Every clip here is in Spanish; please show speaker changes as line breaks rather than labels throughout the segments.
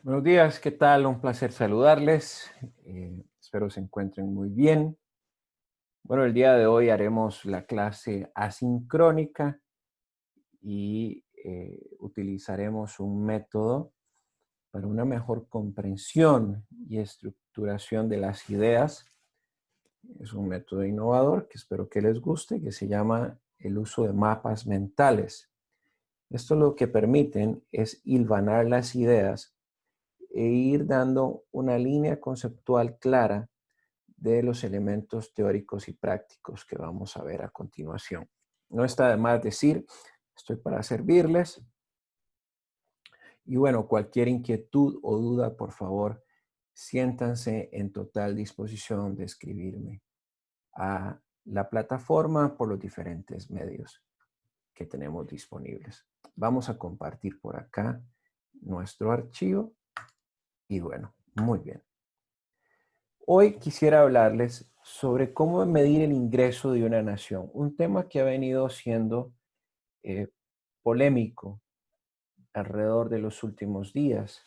Buenos días, ¿qué tal? Un placer saludarles. Espero se encuentren muy bien. Bueno, el día de hoy haremos la clase asincrónica y utilizaremos un método para una mejor comprensión y estructuración de las ideas. Es un método innovador que espero que les guste, que se llama el uso de mapas mentales. Esto lo que permiten es hilvanar las ideas e ir dando una línea conceptual clara de los elementos teóricos y prácticos que vamos a ver a continuación. No está de más decir, estoy para servirles. Y bueno, cualquier inquietud o duda, por favor, siéntanse en total disposición de escribirme a la plataforma por los diferentes medios que tenemos disponibles. Vamos a compartir por acá nuestro archivo y bueno, muy bien. Hoy quisiera hablarles sobre cómo medir el ingreso de una nación, un tema que ha venido siendo eh, polémico alrededor de los últimos días.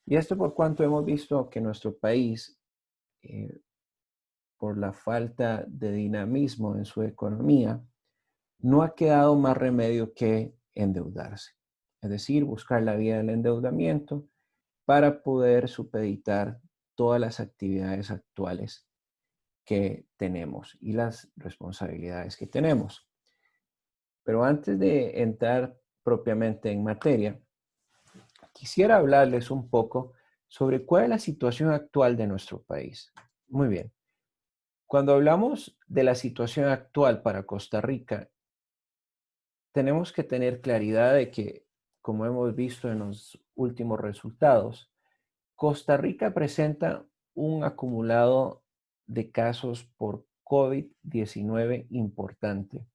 Y esto por cuanto hemos visto que nuestro país, eh, por la falta de dinamismo en su economía, no ha quedado más remedio que endeudarse. Es decir, buscar la vía del endeudamiento para poder supeditar todas las actividades actuales que tenemos y las responsabilidades que tenemos. Pero antes de entrar propiamente en materia, quisiera hablarles un poco sobre cuál es la situación actual de nuestro país. Muy bien. Cuando hablamos de la situación actual para Costa Rica, tenemos que tener claridad de que, como hemos visto en los últimos resultados, Costa Rica presenta un acumulado de casos por COVID-19 importante,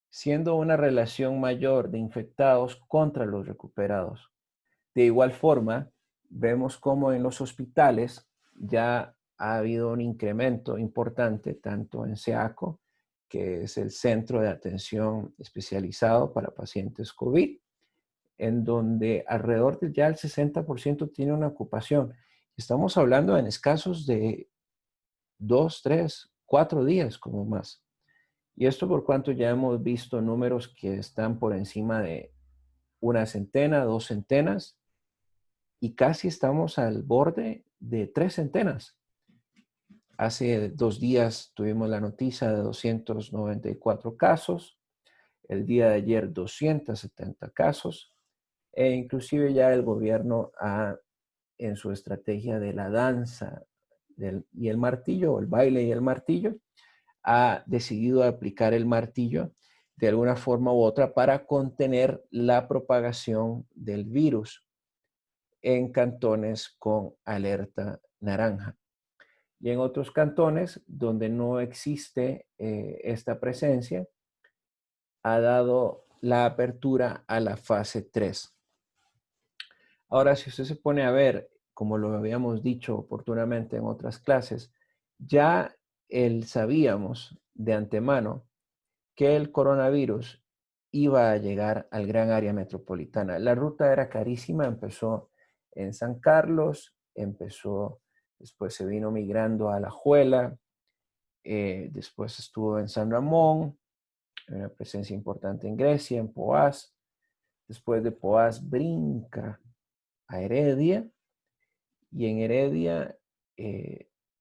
siendo una relación mayor de infectados contra los recuperados. De igual forma, vemos cómo en los hospitales ya ha habido un incremento importante, tanto en SEACO, que es el Centro de Atención Especializado para Pacientes COVID, en donde alrededor de ya el 60% tiene una ocupación. Estamos hablando en escasos de 2, 3, 4 días como más. Y esto por cuanto ya hemos visto números que están por encima de una centena, 2 centenas, y casi estamos al borde de 3 centenas. Hace 2 días tuvimos la noticia de 294 casos, el día de ayer 270 casos, e inclusive ya el gobierno ha, en su estrategia de la danza y el martillo, o el baile y el martillo, ha decidido aplicar el martillo de alguna forma u otra para contener la propagación del virus en cantones con alerta naranja. Y en otros cantones donde no existe esta presencia, ha dado la apertura a la fase 3. Ahora, si usted se pone a ver, como lo habíamos dicho oportunamente en otras clases, ya sabíamos de antemano que el coronavirus iba a llegar al gran área metropolitana. La ruta era carísima, empezó en San Carlos, después se vino migrando a Alajuela, después estuvo en San Ramón, una presencia importante en Grecia, en Poás, después de Poás brinca a Heredia y en Heredia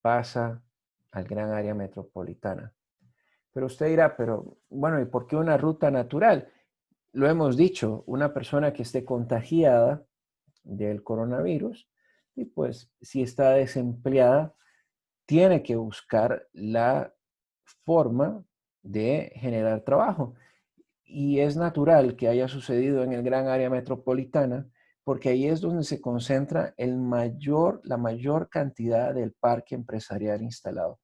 pasa al gran área metropolitana. Pero usted dirá, pero bueno, ¿y por qué una ruta natural? Lo hemos dicho, una persona que esté contagiada del coronavirus, y pues si está desempleada, tiene que buscar la forma de generar trabajo. Y es natural que haya sucedido en el gran área metropolitana, porque ahí es donde se concentra la mayor cantidad del parque empresarial instalado,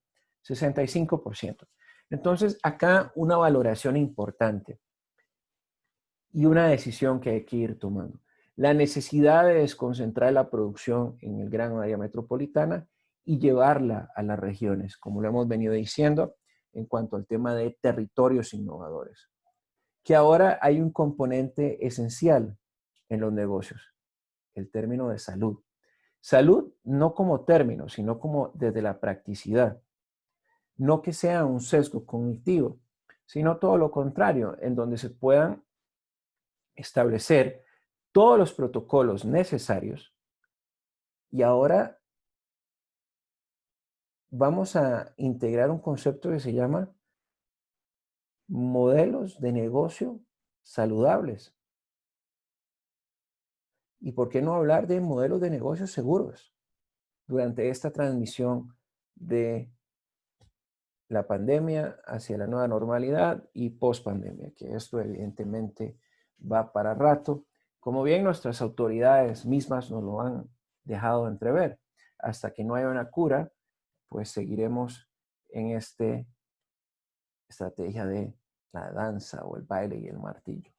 65%. Entonces, acá una valoración importante y una decisión que hay que ir tomando. La necesidad de desconcentrar la producción en el gran área metropolitana y llevarla a las regiones, como lo hemos venido diciendo en cuanto al tema de territorios innovadores. Que ahora hay un componente esencial en los negocios, el término de salud. Salud no como término, sino como desde la practicidad. No que sea un sesgo cognitivo, sino todo lo contrario, en donde se puedan establecer todos los protocolos necesarios. Y ahora vamos a integrar un concepto que se llama modelos de negocio saludables. ¿Y por qué no hablar de modelos de negocios seguros durante esta transmisión de la pandemia hacia la nueva normalidad y post-pandemia? Que esto evidentemente va para rato, como bien nuestras autoridades mismas nos lo han dejado entrever. Hasta que no haya una cura, pues seguiremos en esta estrategia de la danza o el baile y el martillo.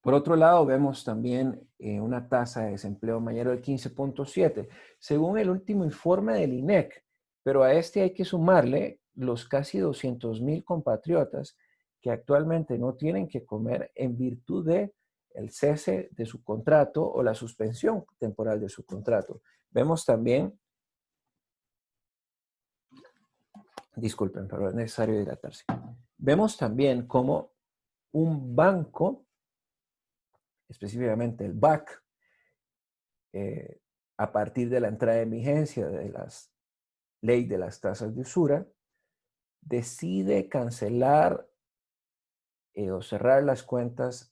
Por otro lado, vemos también una tasa de desempleo mayor del 15.7, según el último informe del INEC, pero a este hay que sumarle los casi 200,000 compatriotas que actualmente no tienen que comer en virtud de el cese de su contrato o la suspensión temporal de su contrato. Vemos también, disculpen, pero es necesario hidratarse. Vemos también cómo un banco, específicamente el BAC, a partir de la entrada en vigencia de la ley de las tasas de usura, decide cancelar o cerrar las cuentas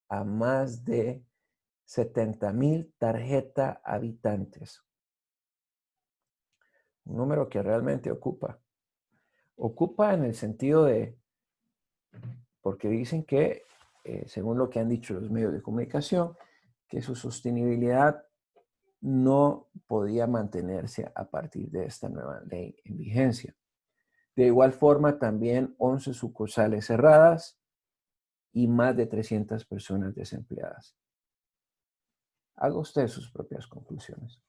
a más de 70,000 tarjeta habitantes. Un número que realmente ocupa. Ocupa en el sentido de, porque dicen que, según lo que han dicho los medios de comunicación, que su sostenibilidad no podía mantenerse a partir de esta nueva ley en vigencia. De igual forma, también 11 sucursales cerradas y más de 300 personas desempleadas. Haga usted sus propias conclusiones.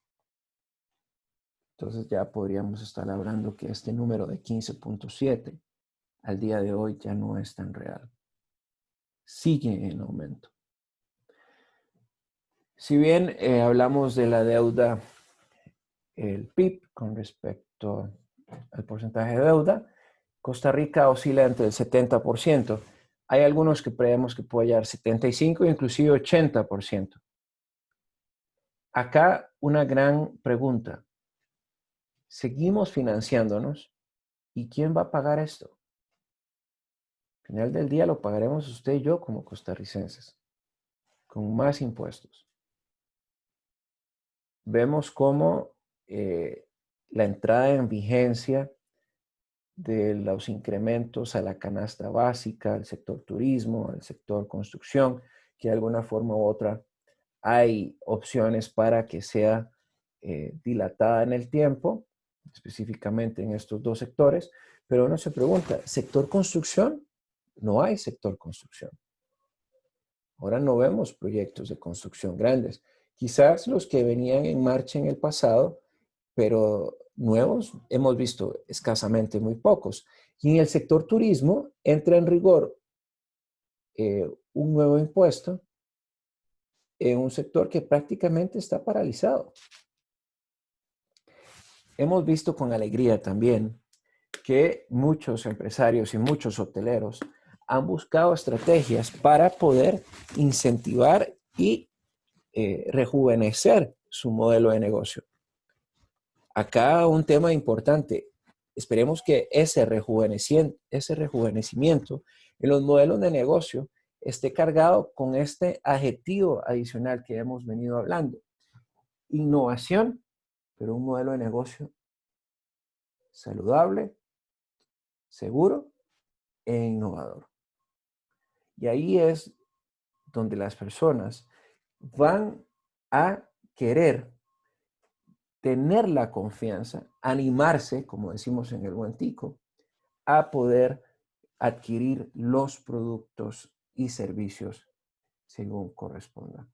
Entonces ya podríamos estar hablando que este número de 15.7 al día de hoy ya no es tan real. Sigue en aumento. Si bien hablamos de la deuda, el PIB con respecto al porcentaje de deuda, Costa Rica oscila entre el 70%. Hay algunos que creemos que puede llegar 75% e inclusive 80%. Acá una gran pregunta. ¿Seguimos financiándonos? ¿Y quién va a pagar esto? Al final del día lo pagaremos usted y yo como costarricenses, con más impuestos. Vemos cómo la entrada en vigencia de los incrementos a la canasta básica, al sector turismo, al sector construcción, que de alguna forma u otra hay opciones para que sea dilatada en el tiempo, específicamente en estos dos sectores, pero uno se pregunta, ¿sector construcción? No hay sector construcción. Ahora no vemos proyectos de construcción grandes. Quizás los que venían en marcha en el pasado, pero nuevos hemos visto escasamente muy pocos. Y en el sector turismo entra en rigor un nuevo impuesto en un sector que prácticamente está paralizado. Hemos visto con alegría también que muchos empresarios y muchos hoteleros han buscado estrategias para poder incentivar y rejuvenecer su modelo de negocio. Acá un tema importante. Esperemos que ese rejuvenecimiento en los modelos de negocio esté cargado con este adjetivo adicional que hemos venido hablando. Innovación, pero un modelo de negocio saludable, seguro e innovador. Y ahí es donde las personas van a querer tener la confianza, animarse, como decimos en el buen tico, a poder adquirir los productos y servicios según corresponda.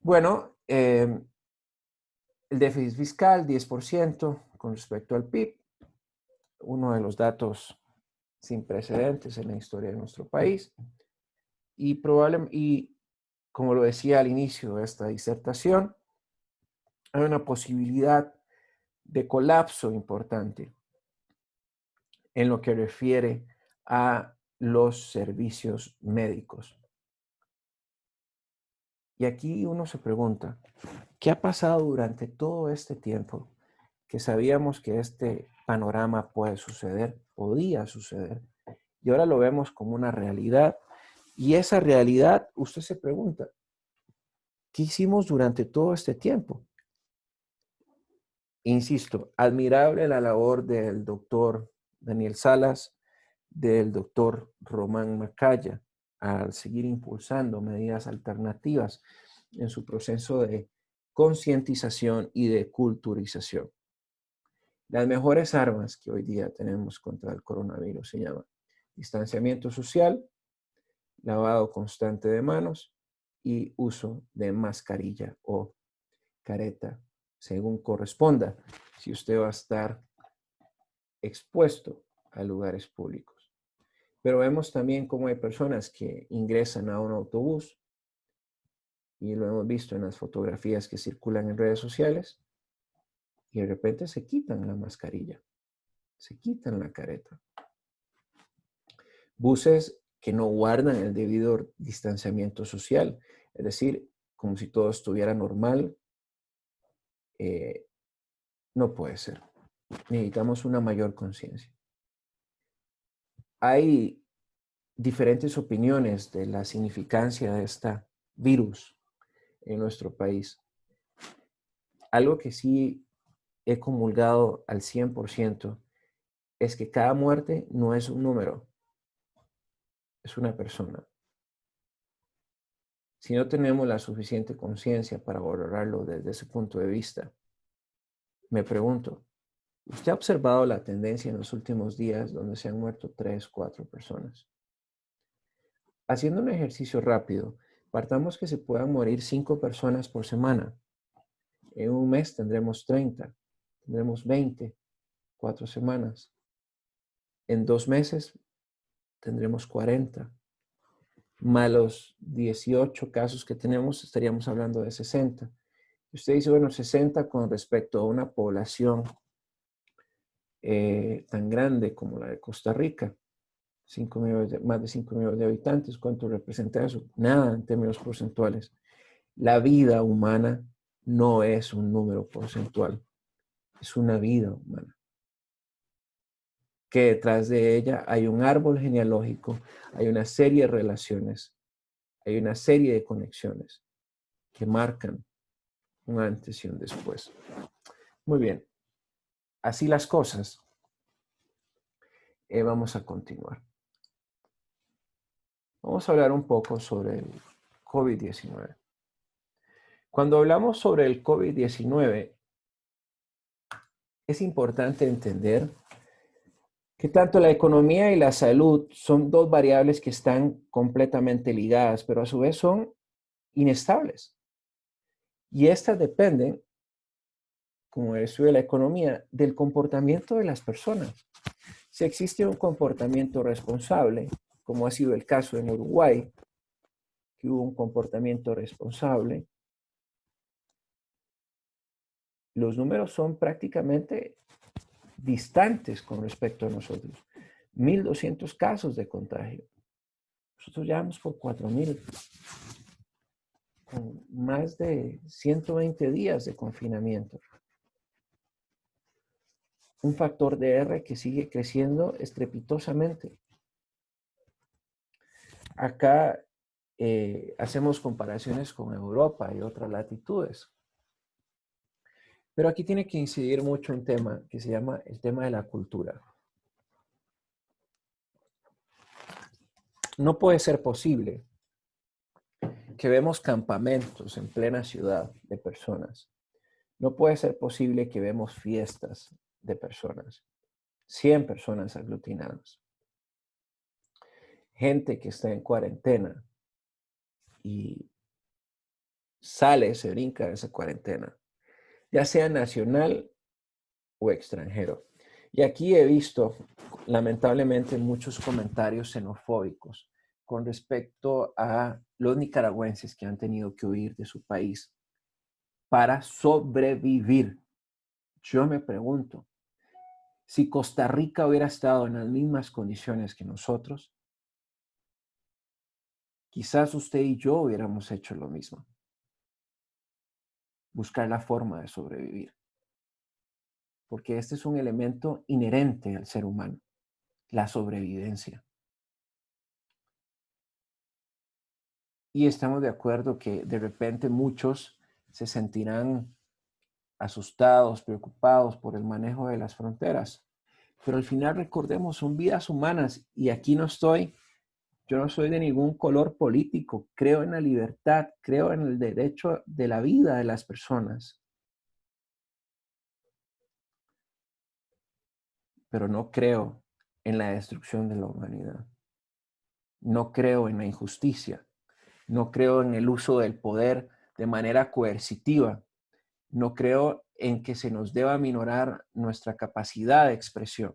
Bueno, el déficit fiscal, 10% con respecto al PIB, uno de los datos sin precedentes en la historia de nuestro país. Y como lo decía al inicio de esta disertación, hay una posibilidad de colapso importante en lo que refiere a los servicios médicos. Y aquí uno se pregunta, ¿qué ha pasado durante todo este tiempo que sabíamos que este panorama puede suceder, podía suceder, y ahora lo vemos como una realidad? Y esa realidad, usted se pregunta, ¿qué hicimos durante todo este tiempo? Insisto, admirable la labor del doctor Daniel Salas, del doctor Román Macaya, al seguir impulsando medidas alternativas en su proceso de concientización y de culturización. Las mejores armas que hoy día tenemos contra el coronavirus se llaman distanciamiento social, lavado constante de manos y uso de mascarilla o careta, según corresponda, si usted va a estar expuesto a lugares públicos. Pero vemos también cómo hay personas que ingresan a un autobús, y lo hemos visto en las fotografías que circulan en redes sociales, y de repente se quitan la mascarilla, se quitan la careta. Buses que no guardan el debido distanciamiento social, es decir, como si todo estuviera normal, no puede ser. Necesitamos una mayor conciencia. Hay diferentes opiniones de la significancia de este virus en nuestro país. Algo que sí he comulgado al 100% es que cada muerte no es un número, es una persona. Si no tenemos la suficiente conciencia para valorarlo desde ese punto de vista, me pregunto, ¿usted ha observado la tendencia en los últimos días donde se han muerto 3, 4 personas? Haciendo un ejercicio rápido, partamos que se puedan morir 5 personas por semana. En un mes tendremos 30, tendremos 20, 4 semanas. En 2 meses tendremos 40. Más los 18 casos que tenemos, estaríamos hablando de 60. Usted dice, bueno, 60 con respecto a una población tan grande como la de Costa Rica, 5 millones más de 5 millones de habitantes. ¿Cuánto representa eso? Nada en términos porcentuales. La vida humana no es un número porcentual, es una vida humana. Que detrás de ella hay un árbol genealógico, hay una serie de relaciones, hay una serie de conexiones que marcan un antes y un después. Muy bien, así las cosas. Vamos a continuar. Vamos a hablar un poco sobre el COVID-19. Cuando hablamos sobre el COVID-19, es importante entender que tanto la economía y la salud son dos variables que están completamente ligadas, pero a su vez son inestables. Y estas dependen, como el estudio de la economía, del comportamiento de las personas. Si existe un comportamiento responsable, como ha sido el caso en Uruguay, que hubo un comportamiento responsable, los números son prácticamente distantes con respecto a nosotros. 1.200 casos de contagio. Nosotros ya vamos por 4.000, con más de 120 días de confinamiento. Un factor de R que sigue creciendo estrepitosamente. Acá hacemos comparaciones con Europa y otras latitudes. Pero aquí tiene que incidir mucho un tema que se llama el tema de la cultura. No puede ser posible que vemos campamentos en plena ciudad de personas. No puede ser posible que vemos fiestas de personas. 100 personas aglutinadas. Gente que está en cuarentena y sale, se brinca de esa cuarentena, ya sea nacional o extranjero. Y aquí he visto, lamentablemente, muchos comentarios xenofóbicos con respecto a los nicaragüenses que han tenido que huir de su país para sobrevivir. Yo me pregunto, si Costa Rica hubiera estado en las mismas condiciones que nosotros, quizás usted y yo hubiéramos hecho lo mismo. Buscar la forma de sobrevivir. Porque este es un elemento inherente al ser humano, la sobrevivencia. Y estamos de acuerdo que de repente muchos se sentirán asustados, preocupados por el manejo de las fronteras. Pero al final recordemos, son vidas humanas y aquí yo no soy de ningún color político, creo en la libertad, creo en el derecho de la vida de las personas. Pero no creo en la destrucción de la humanidad. No creo en la injusticia. No creo en el uso del poder de manera coercitiva. No creo en que se nos deba minorar nuestra capacidad de expresión,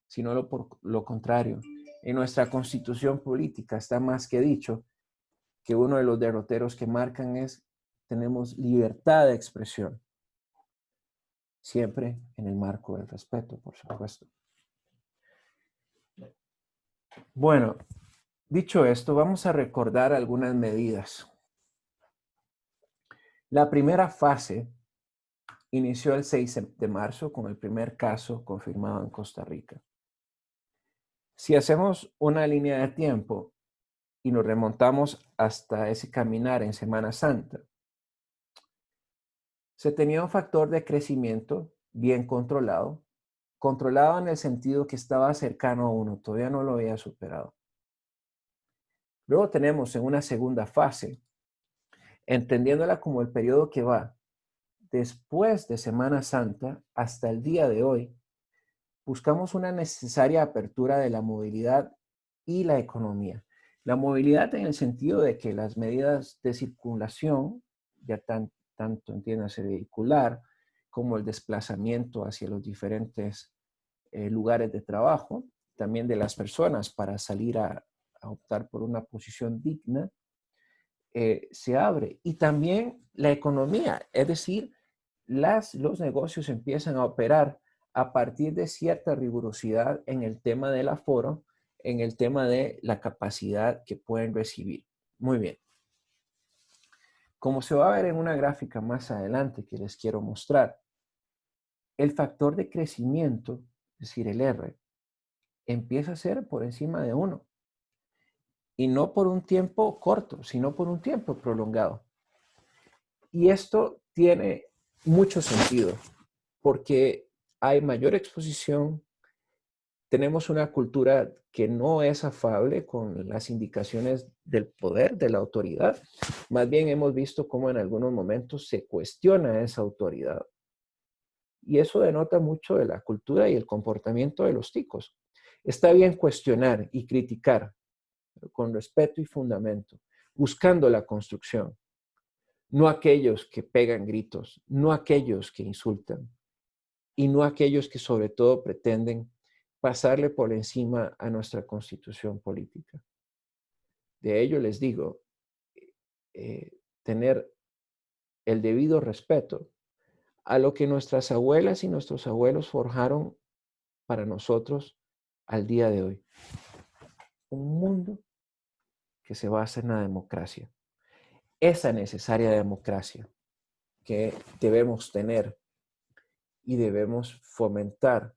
sino por lo contrario. En nuestra constitución política está más que dicho que uno de los derroteros que marcan es tenemos libertad de expresión, siempre en el marco del respeto, por supuesto. Bueno, dicho esto, vamos a recordar algunas medidas. La primera fase inició el 6 de marzo con el primer caso confirmado en Costa Rica. Si hacemos una línea de tiempo y nos remontamos hasta ese caminar en Semana Santa, se tenía un factor de crecimiento bien controlado en el sentido que estaba cercano a 1, todavía no lo había superado. Luego tenemos en una segunda fase, entendiéndola como el periodo que va después de Semana Santa hasta el día de hoy, buscamos una necesaria apertura de la movilidad y la economía. La movilidad en el sentido de que las medidas de circulación, ya tanto entiéndase vehicular, como el desplazamiento hacia los diferentes lugares de trabajo, también de las personas para salir a optar por una posición digna, se abre. Y también la economía, es decir, los negocios empiezan a operar a partir de cierta rigurosidad en el tema del aforo, en el tema de la capacidad que pueden recibir. Muy bien. Como se va a ver en una gráfica más adelante que les quiero mostrar, el factor de crecimiento, es decir, el R, empieza a ser por encima de 1. Y no por un tiempo corto, sino por un tiempo prolongado. Y esto tiene mucho sentido, porque hay mayor exposición, tenemos una cultura que no es afable con las indicaciones del poder, de la autoridad. Más bien hemos visto cómo en algunos momentos se cuestiona esa autoridad. Y eso denota mucho de la cultura y el comportamiento de los ticos. Está bien cuestionar y criticar, pero con respeto y fundamento, buscando la construcción. No aquellos que pegan gritos, no aquellos que insultan y no aquellos que sobre todo pretenden pasarle por encima a nuestra constitución política. De ello les digo, tener el debido respeto a lo que nuestras abuelas y nuestros abuelos forjaron para nosotros al día de hoy. Un mundo que se basa en la democracia. Esa necesaria democracia que debemos tener y debemos fomentar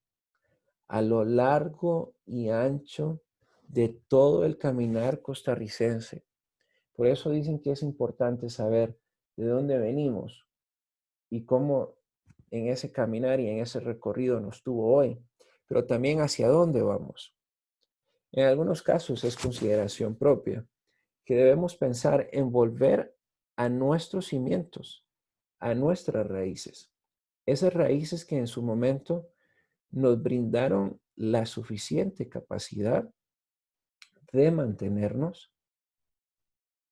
a lo largo y ancho de todo el caminar costarricense. Por eso dicen que es importante saber de dónde venimos y cómo en ese caminar y en ese recorrido nos tuvo hoy, pero también hacia dónde vamos. En algunos casos es consideración propia, que debemos pensar en volver a nuestros cimientos, a nuestras raíces. Esas raíces que en su momento nos brindaron la suficiente capacidad de mantenernos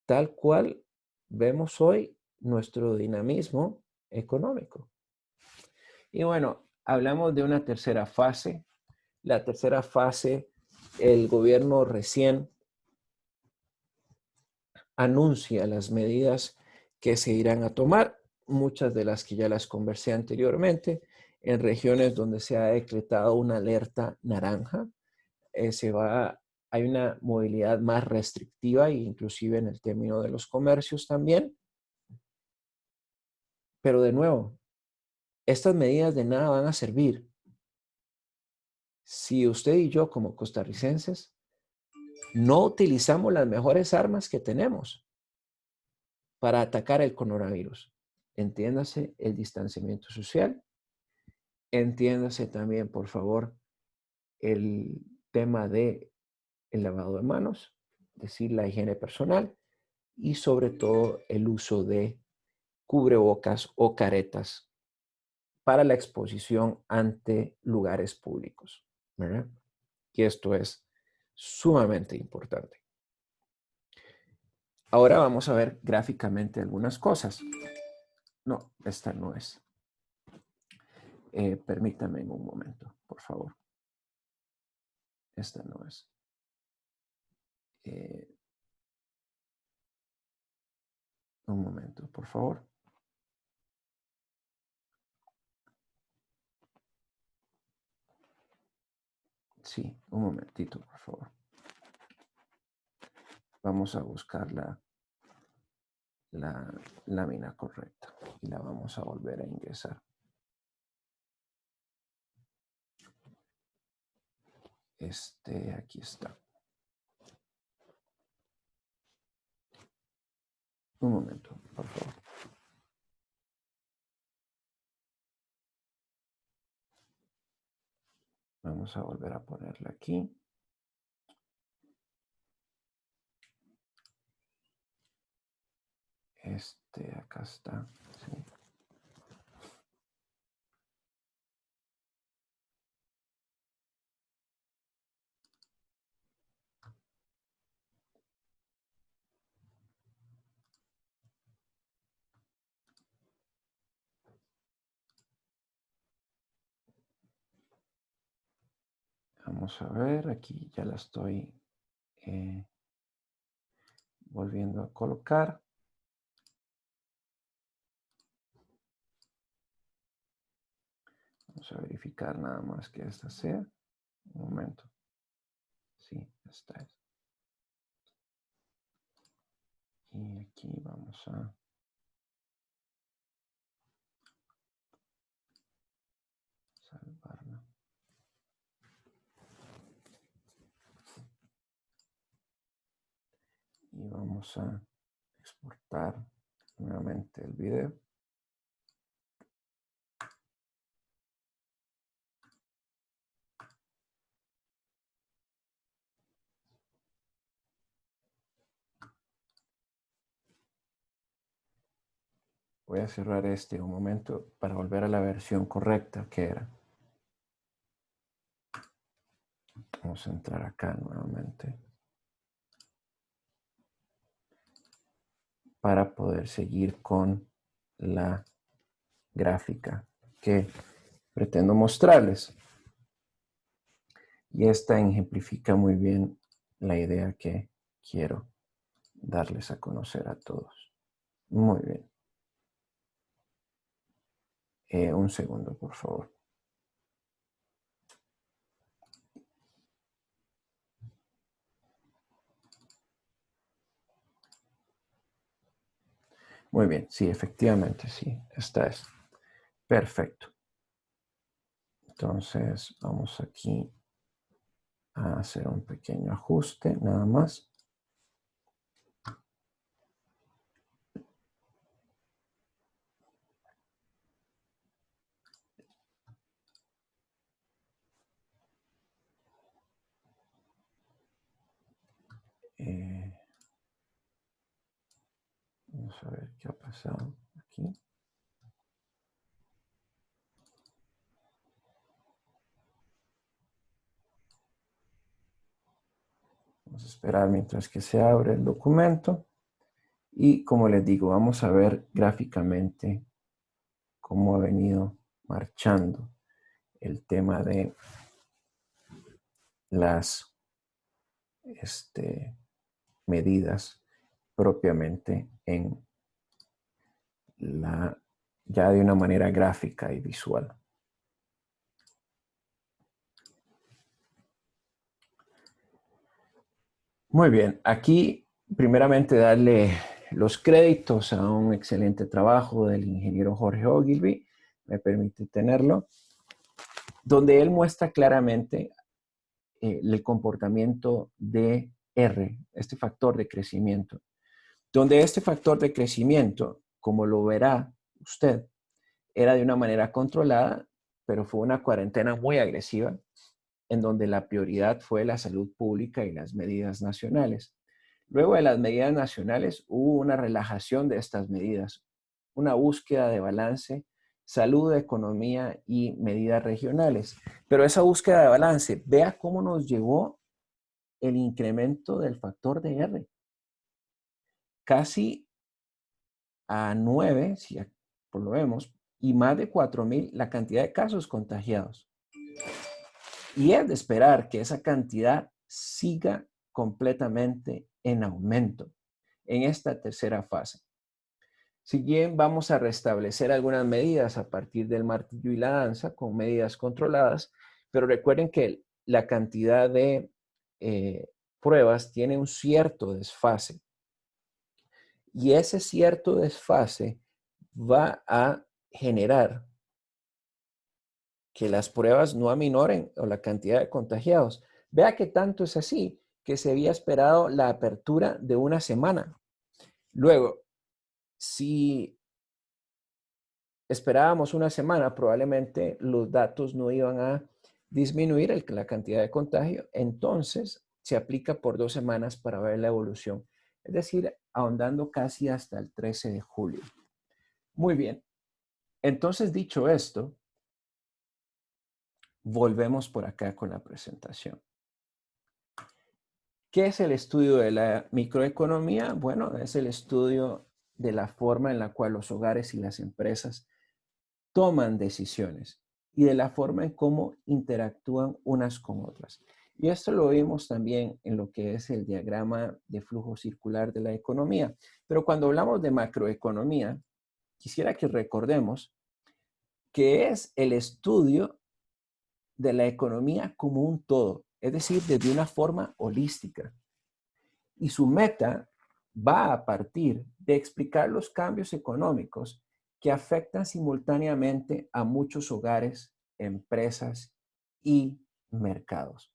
tal cual vemos hoy nuestro dinamismo económico. Y bueno, hablamos de una tercera fase. La tercera fase, el gobierno recién anuncia las medidas que se irán a tomar, muchas de las que ya las conversé anteriormente, en regiones donde se ha decretado una alerta naranja, hay una movilidad más restrictiva e inclusive en el término de los comercios también. Pero de nuevo, estas medidas de nada van a servir si usted y yo como costarricenses no utilizamos las mejores armas que tenemos para atacar el coronavirus. Entiéndase el distanciamiento social, entiéndase también, por favor, el tema de el lavado de manos, es decir, la higiene personal y sobre todo el uso de cubrebocas o caretas para la exposición ante lugares públicos, ¿verdad? Y esto es sumamente importante. Ahora vamos a ver gráficamente algunas cosas. No, esta no es. Permítame un momento, por favor. Esta no es. Eh, un momento, por favor. Sí, un momentito, por favor. Vamos a buscar la lámina correcta y la vamos a volver a ingresar. Aquí está. Un momento, por favor. Vamos a volver a ponerla aquí. Acá está. Sí. Vamos a ver, aquí ya la estoy volviendo a colocar. Vamos a verificar nada más que esta sea. Un momento. Sí, esta es. Y aquí vamos a salvarla. Y vamos a exportar nuevamente el video. Voy a cerrar un momento para volver a la versión correcta que era. Vamos a entrar acá nuevamente para poder seguir con la gráfica que pretendo mostrarles. Y esta ejemplifica muy bien la idea que quiero darles a conocer a todos. Muy bien. Un segundo, por favor. Muy bien, sí, efectivamente, sí, esta es. Perfecto. Entonces, vamos aquí a hacer un pequeño ajuste, nada más. Vamos a ver qué ha pasado aquí. Vamos a esperar mientras que se abre el documento. Y como les digo, vamos a ver gráficamente cómo ha venido marchando el tema de las medidas propiamente ya de una manera gráfica y visual. Muy bien, aquí primeramente darle los créditos a un excelente trabajo del ingeniero Jorge Ogilvy, me permite tenerlo, donde él muestra claramente el comportamiento de R, este factor de crecimiento, donde este factor de crecimiento, como lo verá usted, era de una manera controlada, pero fue una cuarentena muy agresiva, en donde la prioridad fue la salud pública y las medidas nacionales. Luego de las medidas nacionales hubo una relajación de estas medidas, una búsqueda de balance, salud, economía y medidas regionales. Pero esa búsqueda de balance, vea cómo nos llevó el incremento del factor de R. Casi a 9, si por lo vemos, y más de 4,000 la cantidad de casos contagiados. Y es de esperar que esa cantidad siga completamente en aumento en esta tercera fase. Si bien vamos a restablecer algunas medidas a partir del martillo y la danza con medidas controladas, pero recuerden que la cantidad de pruebas tiene un cierto desfase. Y ese cierto desfase va a generar que las pruebas no aminoren o la cantidad de contagiados. Vea que tanto es así que se había esperado la apertura de una semana. Luego, si esperábamos una semana, probablemente los datos no iban a disminuir la cantidad de contagio. Entonces, se aplica por 2 semanas para ver la evolución. Es decir, ahondando casi hasta el 13 de julio. Muy bien. Entonces, dicho esto, volvemos por acá con la presentación. ¿Qué es el estudio de la microeconomía? Bueno, es el estudio de la forma en la cual los hogares y las empresas toman decisiones y de la forma en cómo interactúan unas con otras. Y esto lo vimos también en lo que es el diagrama de flujo circular de la economía. Pero cuando hablamos de macroeconomía, quisiera que recordemos que es el estudio de la economía como un todo, es decir, desde una forma holística. Y su meta va a partir de explicar los cambios económicos que afectan simultáneamente a muchos hogares, empresas y mercados.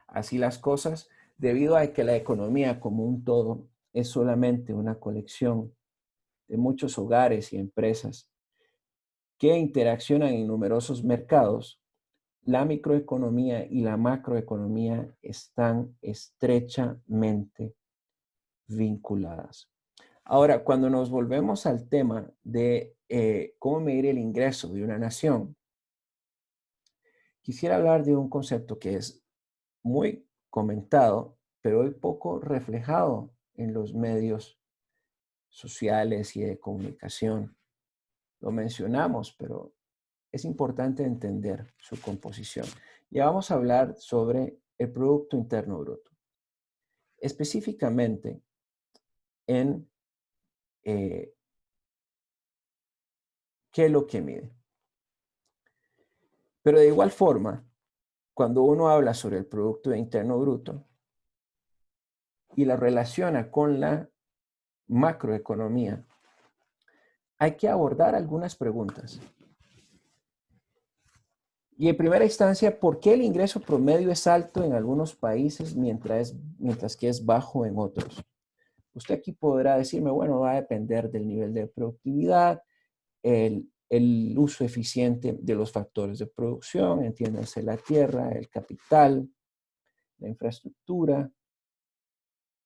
Así las cosas, debido a que la economía como un todo es solamente una colección de muchos hogares y empresas que interaccionan en numerosos mercados, la microeconomía y la macroeconomía están estrechamente vinculadas. Ahora, cuando nos volvemos al tema de cómo medir el ingreso de una nación, quisiera hablar de un concepto que es muy comentado, pero hoy poco reflejado en los medios sociales y de comunicación. Lo mencionamos, pero es importante entender su composición. Ya vamos a hablar sobre el Producto Interno Bruto. Específicamente en qué es lo que mide. Pero de igual forma, cuando uno habla sobre el Producto Interno Bruto y la relaciona con la macroeconomía, hay que abordar algunas preguntas. Y en primera instancia, ¿por qué el ingreso promedio es alto en algunos países mientras que es bajo en otros? Usted aquí podrá decirme, bueno, va a depender del nivel de productividad, el uso eficiente de los factores de producción, entiéndase la tierra, el capital, la infraestructura,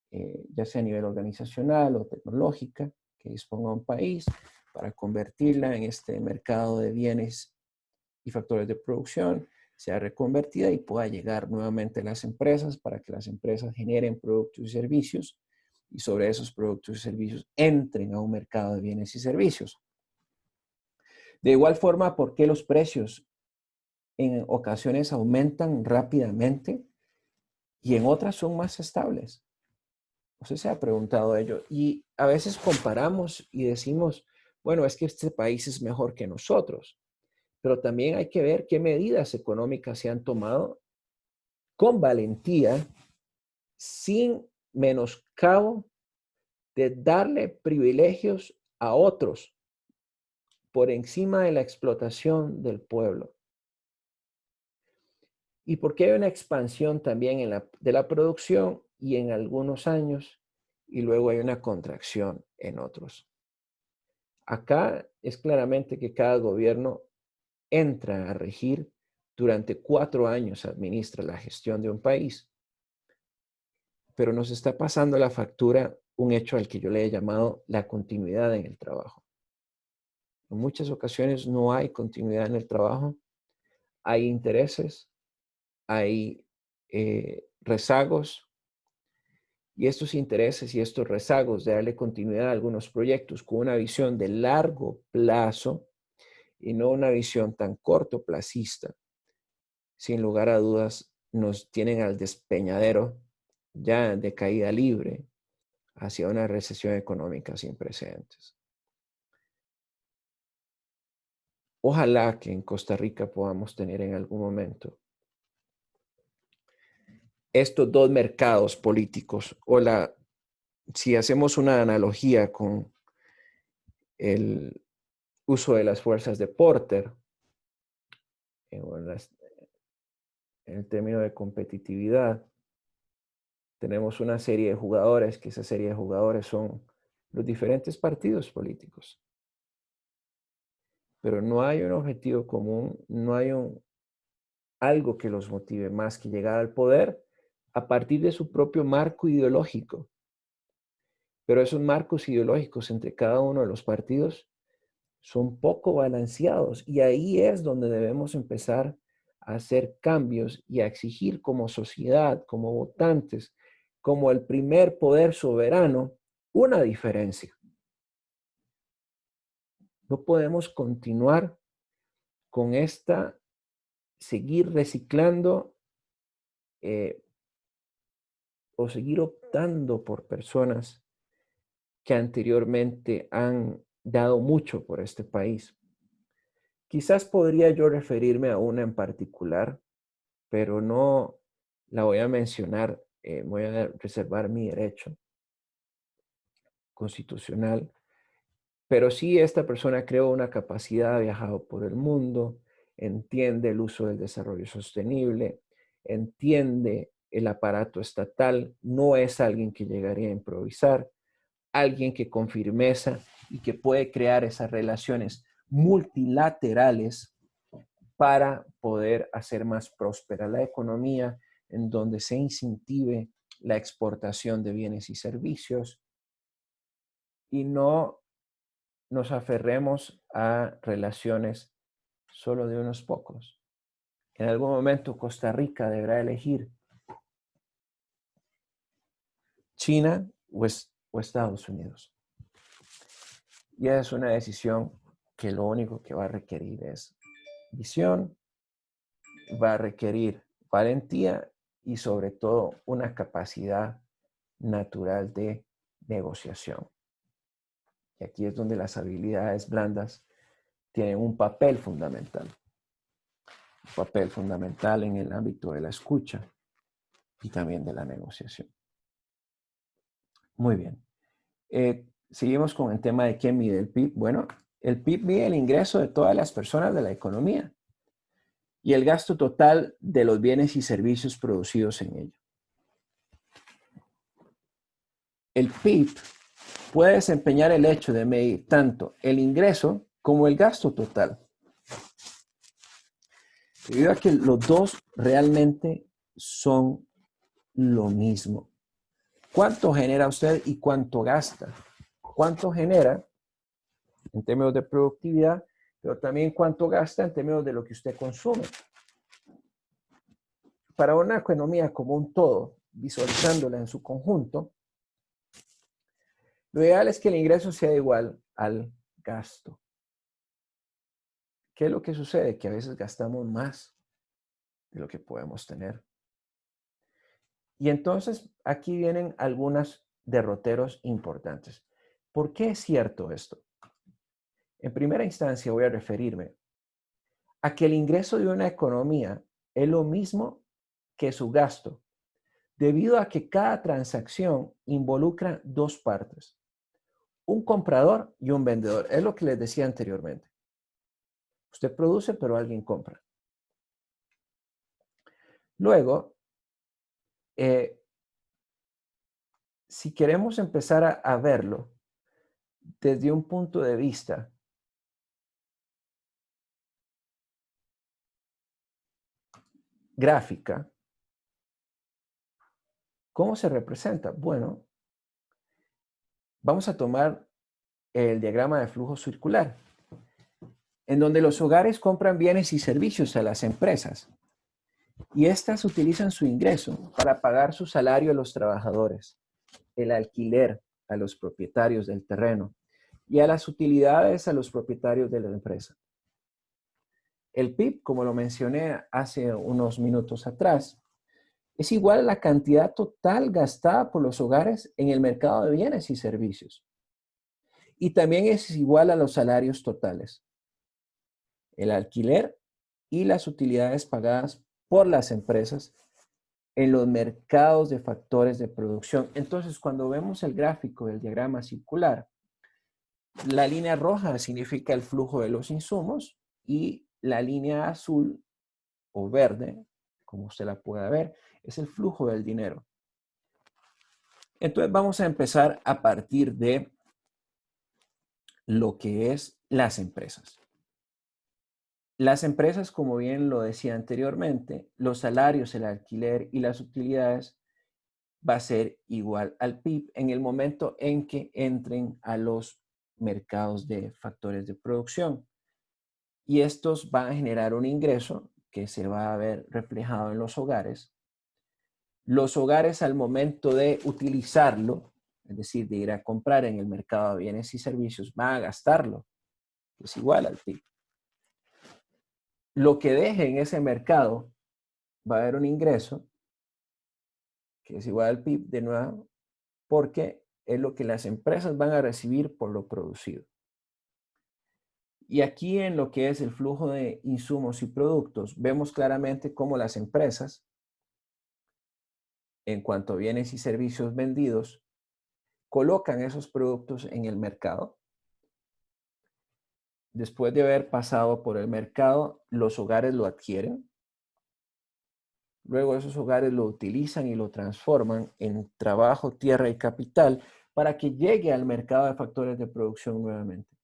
ya sea a nivel organizacional o tecnológica, que disponga un país para convertirla en este mercado de bienes y factores de producción, sea reconvertida y pueda llegar nuevamente a las empresas para que las empresas generen productos y servicios y sobre esos productos y servicios entren a un mercado de bienes y servicios. De igual forma, ¿por qué los precios en ocasiones aumentan rápidamente y en otras son más estables? Usted se ha preguntado ello y a veces comparamos y decimos, bueno, es que este país es mejor que nosotros, pero también hay que ver qué medidas económicas se han tomado con valentía, sin menoscabo de darle privilegios a otros por encima de la explotación del pueblo. Y porque hay una expansión también de la producción y en algunos años, y luego hay una contracción en otros. Acá es claramente que cada gobierno entra a regir durante 4 años, administra la gestión de un país. Pero nos está pasando la factura un hecho al que yo le he llamado la continuidad en el trabajo. En muchas ocasiones no hay continuidad en el trabajo, hay intereses, hay rezagos, y estos intereses y estos rezagos de darle continuidad a algunos proyectos con una visión de largo plazo y no una visión tan cortoplacista, sin lugar a dudas, nos tienen al despeñadero ya de caída libre hacia una recesión económica sin precedentes. Ojalá que en Costa Rica podamos tener en algún momento estos dos mercados políticos, o si hacemos una analogía con el uso de las fuerzas de Porter, en el término de competitividad, tenemos una serie de jugadores, que esa serie de jugadores son los diferentes partidos políticos. Pero no hay un objetivo común, no hay algo que los motive más que llegar al poder a partir de su propio marco ideológico. Pero esos marcos ideológicos entre cada uno de los partidos son poco balanceados y ahí es donde debemos empezar a hacer cambios y a exigir como sociedad, como votantes, como el primer poder soberano, una diferencia. No podemos continuar con seguir reciclando o seguir optando por personas que anteriormente han dado mucho por este país. Quizás podría yo referirme a una en particular, pero no la voy a mencionar, voy a reservar mi derecho constitucional, pero sí esta persona creó una capacidad, ha viajado por el mundo, entiende el uso del desarrollo sostenible, entiende el aparato estatal, no es alguien que llegaría a improvisar, alguien que con firmeza y que puede crear esas relaciones multilaterales para poder hacer más próspera la economía, en donde se incentive la exportación de bienes y servicios y no nos aferremos a relaciones solo de unos pocos. En algún momento Costa Rica deberá elegir China o Estados Unidos. Y es una decisión que lo único que va a requerir es visión, va a requerir valentía y sobre todo una capacidad natural de negociación. Y aquí es donde las habilidades blandas tienen un papel fundamental. Un papel fundamental en el ámbito de la escucha y también de la negociación. Muy bien. Seguimos con el tema de quién mide el PIB. Bueno, el PIB mide el ingreso de todas las personas de la economía y el gasto total de los bienes y servicios producidos en ello. El PIB puede desempeñar el hecho de medir tanto el ingreso como el gasto total, debido a que los dos realmente son lo mismo. ¿Cuánto genera usted y cuánto gasta? ¿Cuánto genera en términos de productividad, pero también cuánto gasta en términos de lo que usted consume? Para una economía como un todo, visualizándola en su conjunto, lo ideal es que el ingreso sea igual al gasto. ¿Qué es lo que sucede? Que a veces gastamos más de lo que podemos tener. Y entonces aquí vienen algunas derroteros importantes. ¿Por qué es cierto esto? En primera instancia voy a referirme a que el ingreso de una economía es lo mismo que su gasto, debido a que cada transacción involucra dos partes, un comprador y un vendedor. Es lo que les decía anteriormente. Usted produce, pero alguien compra. Luego, si queremos empezar a verlo desde un punto de vista gráfica, ¿cómo se representa? Bueno, vamos a tomar el diagrama de flujo circular, en donde los hogares compran bienes y servicios a las empresas y éstas utilizan su ingreso para pagar su salario a los trabajadores, el alquiler a los propietarios del terreno y a las utilidades a los propietarios de la empresa. El PIB, como lo mencioné hace unos minutos atrás, es igual a la cantidad total gastada por los hogares en el mercado de bienes y servicios. Y también es igual a los salarios totales, el alquiler y las utilidades pagadas por las empresas en los mercados de factores de producción. Entonces, cuando vemos el gráfico del diagrama circular, la línea roja significa el flujo de los insumos y la línea azul o verde, como usted la pueda ver, es el flujo del dinero. Entonces vamos a empezar a partir de lo que es las empresas. Las empresas, como bien lo decía anteriormente, los salarios, el alquiler y las utilidades va a ser igual al PIB en el momento en que entren a los mercados de factores de producción. Y estos van a generar un ingreso que se va a ver reflejado en los hogares. Los hogares al momento de utilizarlo, es decir, de ir a comprar en el mercado de bienes y servicios, van a gastarlo, que es igual al PIB. Lo que deje en ese mercado va a haber un ingreso que es igual al PIB de nuevo, porque es lo que las empresas van a recibir por lo producido. Y aquí en lo que es el flujo de insumos y productos, vemos claramente cómo las empresas, en cuanto a bienes y servicios vendidos, colocan esos productos en el mercado. Después de haber pasado por el mercado, los hogares lo adquieren. Luego esos hogares lo utilizan y lo transforman en trabajo, tierra y capital para que llegue al mercado de factores de producción nuevamente.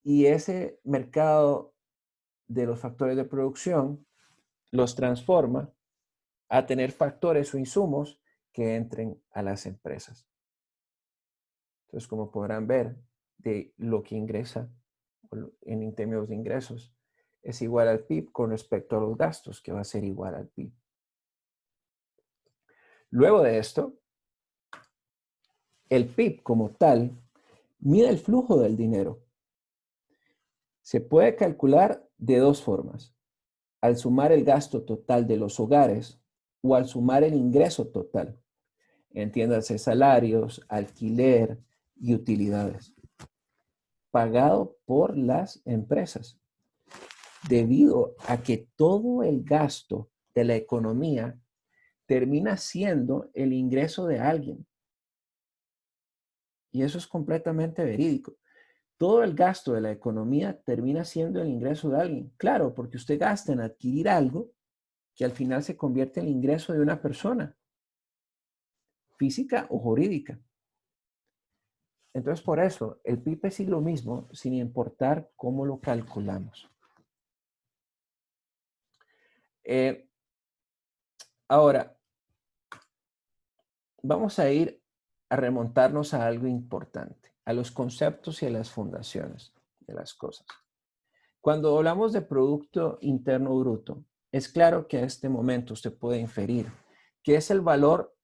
Y ese mercado de los factores de producción los transforma a tener factores o insumos que entren a las empresas. Entonces, como podrán ver, de lo que ingresa en términos de ingresos es igual al PIB con respecto a los gastos, que va a ser igual al PIB. Luego de esto, el PIB como tal mide el flujo del dinero. Se puede calcular de dos formas: al sumar el gasto total de los hogares o al sumar el ingreso total, entiéndase salarios, alquiler y utilidades, pagado por las empresas, debido a que todo el gasto de la economía termina siendo el ingreso de alguien. Y eso es completamente verídico. Todo el gasto de la economía termina siendo el ingreso de alguien. Claro, porque usted gasta en adquirir algo que al final se convierte en el ingreso de una persona, física o jurídica. Entonces, por eso, el PIB es lo mismo, sin importar cómo lo calculamos. Ahora, vamos a ir a remontarnos a algo importante, a los conceptos y a las fundaciones de las cosas. Cuando hablamos de Producto Interno Bruto, es claro que a este momento usted puede inferir que es el valor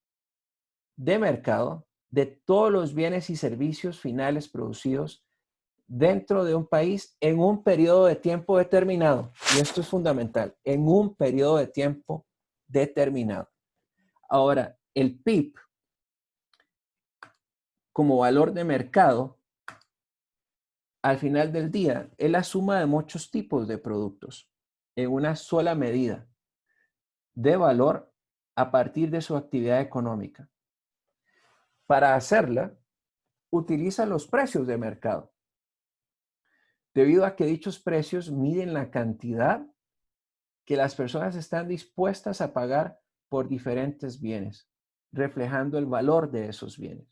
de mercado de todos los bienes y servicios finales producidos dentro de un país en un periodo de tiempo determinado. Y esto es fundamental, en un periodo de tiempo determinado. Ahora, el PIB como valor de mercado, al final del día, es la suma de muchos tipos de productos en una sola medida de valor a partir de su actividad económica. Para hacerla, utiliza los precios de mercado, debido a que dichos precios miden la cantidad que las personas están dispuestas a pagar por diferentes bienes, reflejando el valor de esos bienes.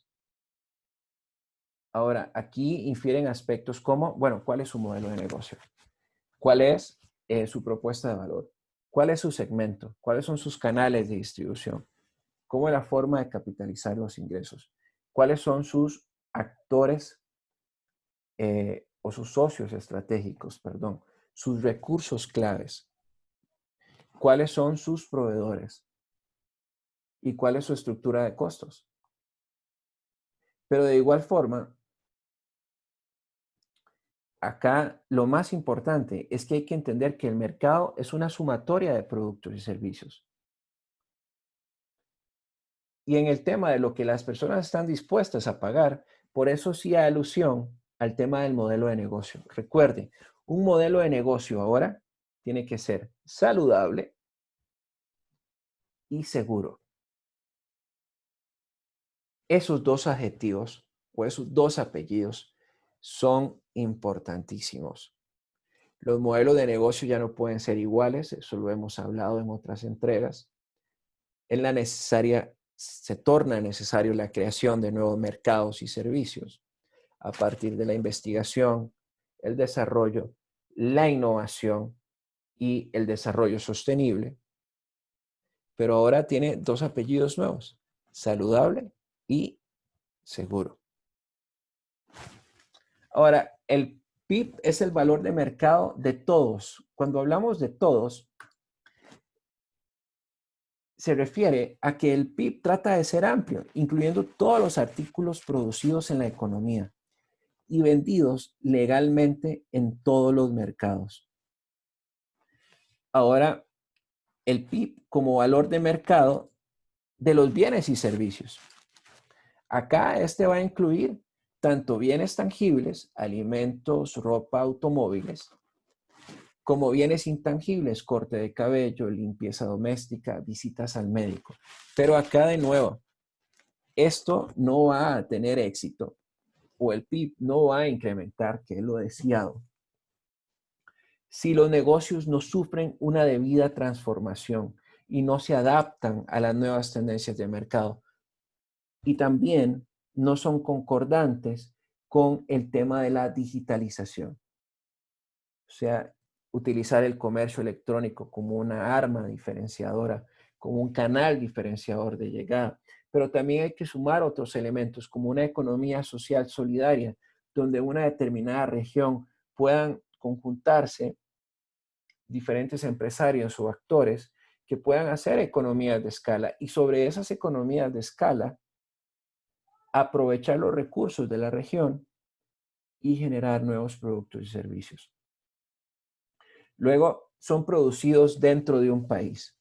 Ahora, aquí infieren aspectos como, bueno, ¿cuál es su modelo de negocio? ¿Cuál es su propuesta de valor? ¿Cuál es su segmento? ¿Cuáles son sus canales de distribución? ¿Cómo es la forma de capitalizar los ingresos? ¿Cuáles son sus actores o sus socios estratégicos, perdón? Sus recursos claves. ¿Cuáles son sus proveedores? ¿Y cuál es su estructura de costos? Pero de igual forma, acá lo más importante es que hay que entender que el mercado es una sumatoria de productos y servicios. Y en el tema de lo que las personas están dispuestas a pagar, por eso sí hay alusión al tema del modelo de negocio. Recuerde, un modelo de negocio ahora tiene que ser saludable y seguro. Esos dos adjetivos o esos dos apellidos son importantísimos. Los modelos de negocio ya no pueden ser iguales, eso lo hemos hablado en otras entregas. Se torna necesario la creación de nuevos mercados y servicios a partir de la investigación, el desarrollo, la innovación y el desarrollo sostenible. Pero ahora tiene dos apellidos nuevos, saludable y seguro. Ahora, el PIB es el valor de mercado de todos. Cuando hablamos de todos, se refiere a que el PIB trata de ser amplio, incluyendo todos los artículos producidos en la economía y vendidos legalmente en todos los mercados. Ahora, el PIB como valor de mercado de los bienes y servicios. Acá este va a incluir tanto bienes tangibles, alimentos, ropa, automóviles, como bienes intangibles, corte de cabello, limpieza doméstica, visitas al médico. Pero acá de nuevo, esto no va a tener éxito o el PIB no va a incrementar, que es lo deseado, si los negocios no sufren una debida transformación y no se adaptan a las nuevas tendencias de mercado. Y también no son concordantes con el tema de la digitalización. O sea, utilizar el comercio electrónico como una arma diferenciadora, como un canal diferenciador de llegada. Pero también hay que sumar otros elementos, como una economía social solidaria, donde una determinada región puedan conjuntarse diferentes empresarios o actores que puedan hacer economías de escala y sobre esas economías de escala aprovechar los recursos de la región y generar nuevos productos y servicios. Luego, son producidos dentro de un país.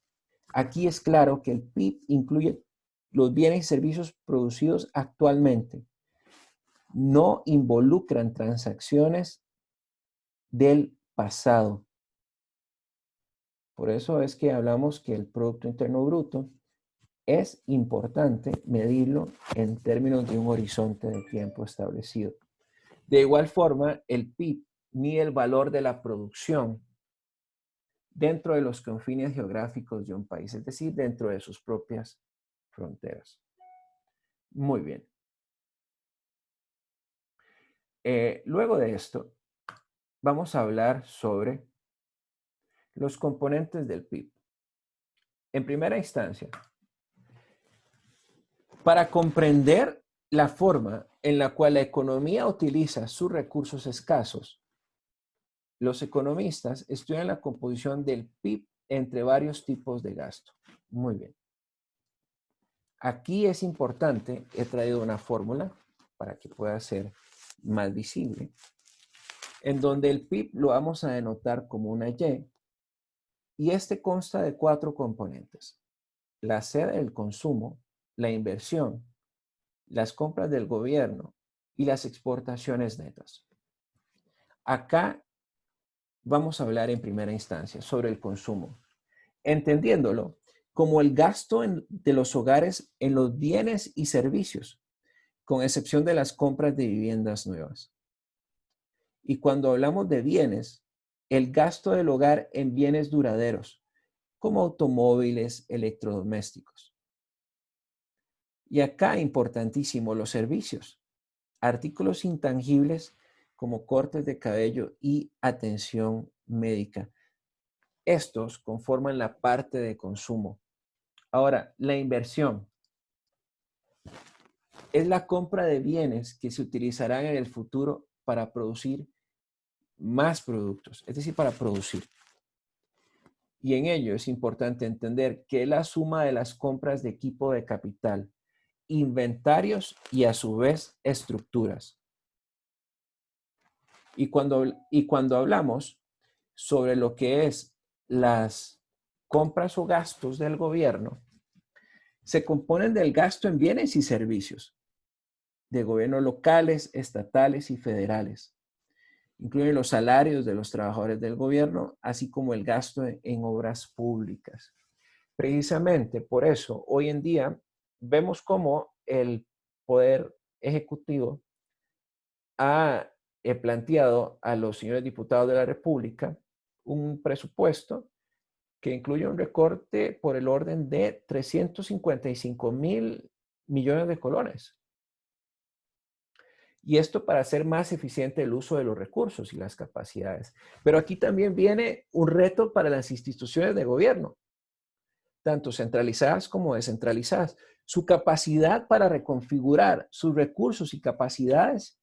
Aquí es claro que el PIB incluye los bienes y servicios producidos actualmente. No involucran transacciones del pasado. Por eso es que hablamos que el Producto Interno Bruto es importante medirlo en términos de un horizonte de tiempo establecido. De igual forma, el PIB mide el valor de la producción dentro de los confines geográficos de un país, es decir, dentro de sus propias fronteras. Muy bien. Luego de esto, vamos a hablar sobre los componentes del PIB. En primera instancia, para comprender la forma en la cual la economía utiliza sus recursos escasos, los economistas estudian la composición del PIB entre varios tipos de gasto. Muy bien. Aquí es importante, he traído una fórmula para que pueda ser más visible, en donde el PIB lo vamos a denotar como una y este consta de 4 componentes. La sede del consumo, la inversión, las compras del gobierno y las exportaciones netas. Acá vamos a hablar en primera instancia sobre el consumo, entendiéndolo como el gasto de los hogares en los bienes y servicios, con excepción de las compras de viviendas nuevas. Y cuando hablamos de bienes, el gasto del hogar en bienes duraderos, como automóviles, electrodomésticos. Y acá, importantísimo, los servicios, artículos intangibles como cortes de cabello y atención médica. Estos conforman la parte de consumo. Ahora, la inversión es la compra de bienes que se utilizarán en el futuro para producir más productos, es decir, para producir. Y en ello es importante entender que es la suma de las compras de equipo de capital, inventarios y a su vez estructuras. Y cuando hablamos sobre lo que es las compras o gastos del gobierno, se componen del gasto en bienes y servicios de gobiernos locales, estatales y federales. Incluyen los salarios de los trabajadores del gobierno, así como el gasto en obras públicas. Precisamente por eso, hoy en día, vemos cómo el Poder Ejecutivo ha planteado a los señores diputados de la República un presupuesto que incluye un recorte por el orden de 355.000 millones de colones. Y esto para hacer más eficiente el uso de los recursos y las capacidades. Pero aquí también viene un reto para las instituciones de gobierno, tanto centralizadas como descentralizadas. Su capacidad para reconfigurar sus recursos y capacidades,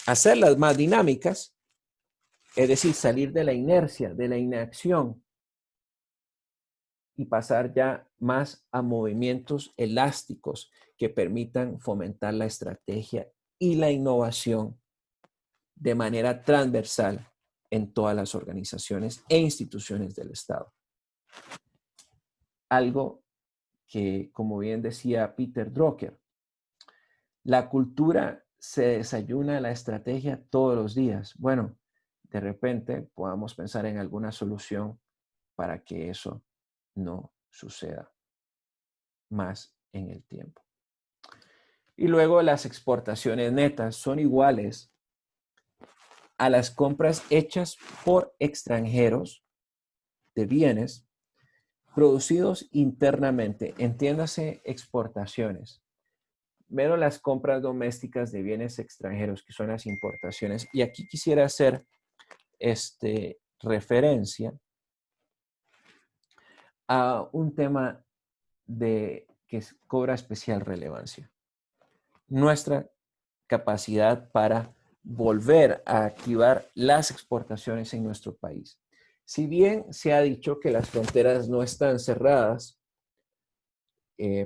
hacerlas más dinámicas, es decir, salir de la inercia, de la inacción y pasar ya más a movimientos elásticos que permitan fomentar la estrategia y la innovación de manera transversal en todas las organizaciones e instituciones del Estado. Algo que, como bien decía Peter Drucker, la cultura se desayuna la estrategia todos los días. Bueno, de repente podamos pensar en alguna solución para que eso no suceda más en el tiempo. Y luego las exportaciones netas son iguales a las compras hechas por extranjeros de bienes producidos internamente, entiéndase exportaciones, menos las compras domésticas de bienes extranjeros, que son las importaciones. Y aquí quisiera hacer referencia a un tema que cobra especial relevancia. Nuestra capacidad para volver a activar las exportaciones en nuestro país. Si bien se ha dicho que las fronteras no están cerradas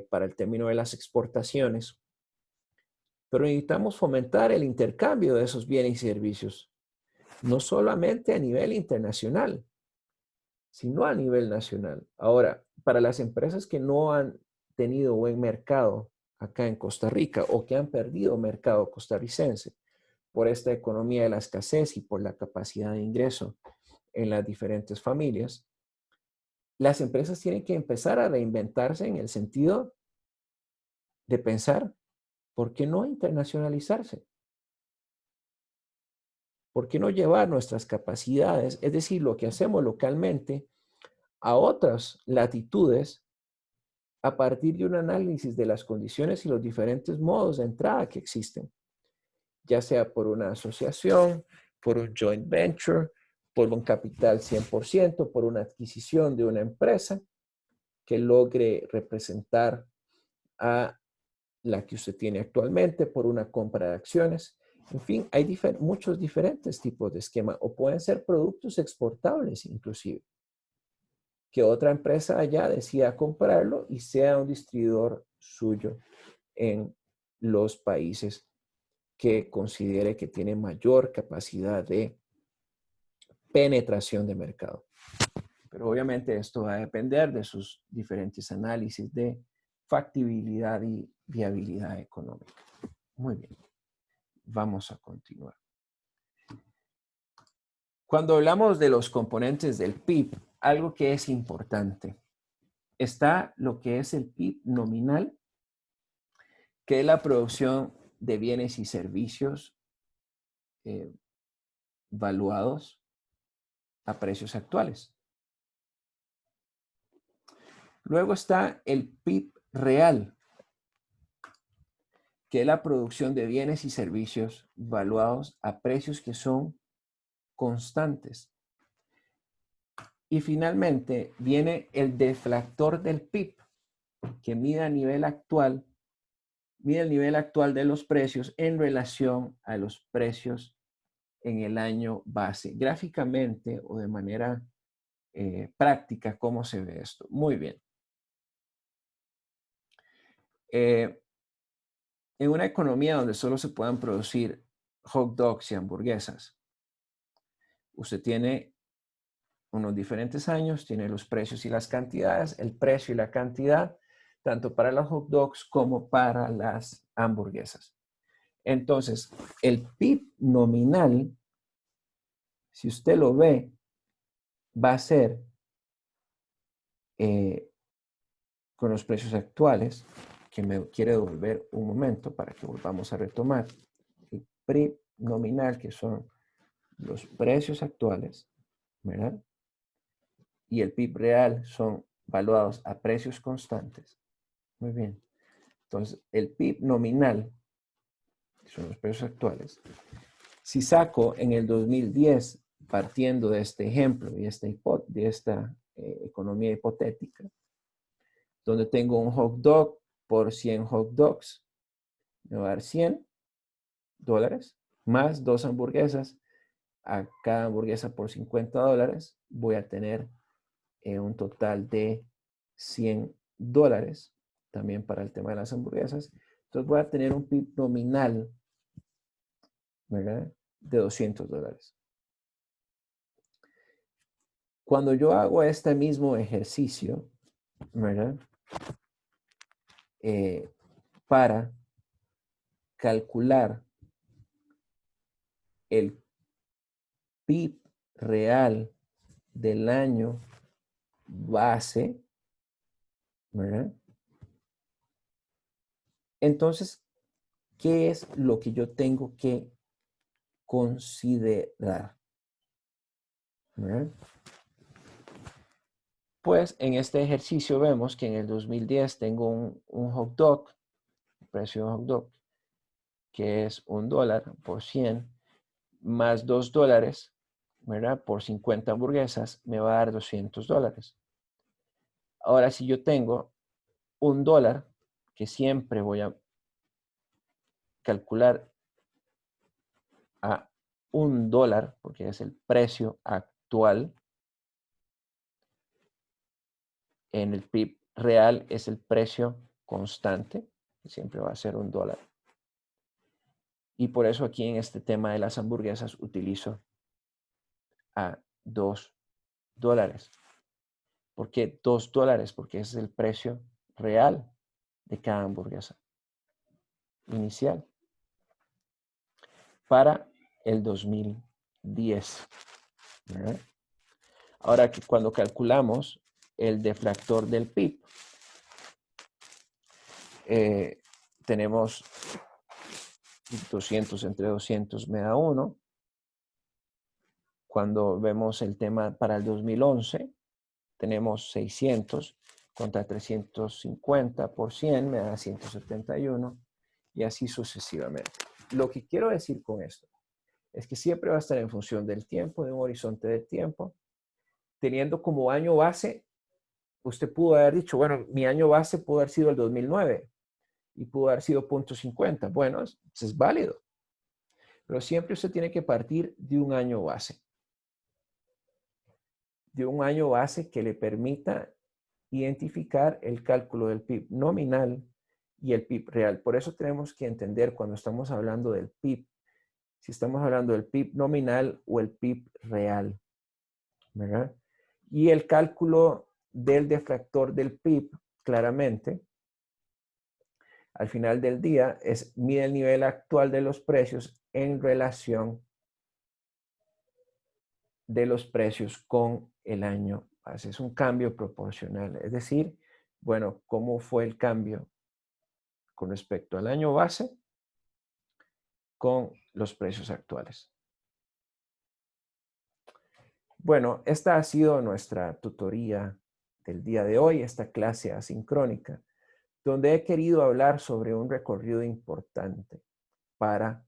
para el término de las exportaciones, pero necesitamos fomentar el intercambio de esos bienes y servicios, no solamente a nivel internacional, sino a nivel nacional. Ahora, para las empresas que no han tenido buen mercado acá en Costa Rica o que han perdido mercado costarricense por esta economía de la escasez y por la capacidad de ingreso en las diferentes familias, las empresas tienen que empezar a reinventarse en el sentido de pensar, ¿por qué no internacionalizarse? ¿Por qué no llevar nuestras capacidades, es decir, lo que hacemos localmente, a otras latitudes a partir de un análisis de las condiciones y los diferentes modos de entrada que existen, ya sea por una asociación, por un joint venture, por un capital 100%, por una adquisición de una empresa que logre representar a la que usted tiene actualmente, por una compra de acciones. En fin, hay muchos diferentes tipos de esquema o pueden ser productos exportables inclusive, que otra empresa allá decida comprarlo y sea un distribuidor suyo en los países que considere que tiene mayor capacidad de penetración de mercado. Pero obviamente esto va a depender de sus diferentes análisis de factibilidad y viabilidad económica. Muy bien, vamos a continuar. Cuando hablamos de los componentes del PIB, algo que es importante, está lo que es el PIB nominal, que es la producción de bienes y servicios valuados a precios actuales. Luego está el PIB real, que es la producción de bienes y servicios valuados a precios que son constantes. Y finalmente viene el deflactor del PIB, que mide el nivel actual de los precios en relación a los precios en el año base. Gráficamente o de manera práctica, ¿cómo se ve esto? Muy bien. En una economía donde solo se puedan producir hot dogs y hamburguesas, usted tiene unos diferentes años, tiene los precios y las cantidades, el precio y la cantidad, tanto para los hot dogs como para las hamburguesas. Entonces, el PIB nominal, si usted lo ve, va a ser con los precios actuales, que me quiere devolver un momento para que volvamos a retomar. El PIB nominal, que son los precios actuales, ¿verdad? Y el PIB real son valuados a precios constantes. Muy bien. Entonces, el PIB nominal, que son los precios actuales, si saco en el 2010, partiendo de este ejemplo y de esta economía hipotética, donde tengo un hot dog por 100 hot dogs, me va a dar $100, más 2 hamburguesas, a cada hamburguesa por $50, voy a tener un total de $100, también para el tema de las hamburguesas. Entonces voy a tener un PIB nominal, ¿verdad?, de $200. Cuando yo hago este mismo ejercicio, ¿verdad?, para calcular el PIB real del año base, ¿verdad? Entonces, ¿qué es lo que yo tengo que considerar? ¿Verdad? Pues en este ejercicio vemos que en el 2010 tengo un hot dog, precio de hot dog, que es $1 por 100, más $2, ¿verdad? Por 50 hamburguesas, me va a dar $200. Ahora, si yo tengo $1, que siempre voy a calcular a $1, porque es el precio actual, en el PIB real es el precio constante, que siempre va a ser $1. Y por eso aquí en este tema de las hamburguesas utilizo a $2. ¿Por qué $2? Porque ese es el precio real de cada hamburguesa inicial para el 2010. ¿Verdad? Ahora que cuando calculamos el deflactor del PIB, tenemos 200 entre 200 me da 1. Cuando vemos el tema para el 2011, tenemos 600 contra 350 por 100 me da 171 y así sucesivamente. Lo que quiero decir con esto es que siempre va a estar en función del tiempo, de un horizonte de tiempo. Teniendo como año base, usted pudo haber dicho, bueno, mi año base pudo haber sido el 2009 y pudo haber sido 0.50. Bueno, es válido. Pero siempre usted tiene que partir de un año base. De un año base que le permita identificar el cálculo del PIB nominal y el PIB real. Por eso tenemos que entender cuando estamos hablando del PIB, si estamos hablando del PIB nominal o el PIB real, ¿verdad? Y el cálculo del deflactor del PIB, claramente, al final del día mide el nivel actual de los precios en relación de los precios con el año base. Es un cambio proporcional. Es decir, bueno, ¿cómo fue el cambio con respecto al año base con los precios actuales? Bueno, esta ha sido nuestra tutoría del día de hoy, esta clase asincrónica, donde he querido hablar sobre un recorrido importante para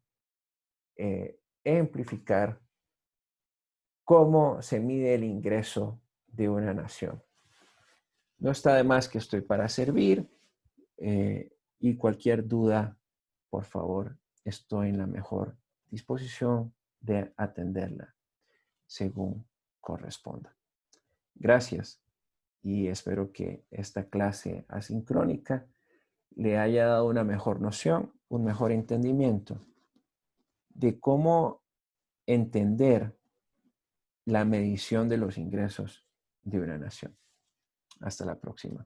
ejemplificar cómo se mide el ingreso de una nación. No está de más que estoy para servir y cualquier duda, por favor, estoy en la mejor disposición de atenderla según corresponda. Gracias y espero que esta clase asincrónica le haya dado una mejor noción, un mejor entendimiento de cómo entender la medición de los ingresos de una nación. Hasta la próxima.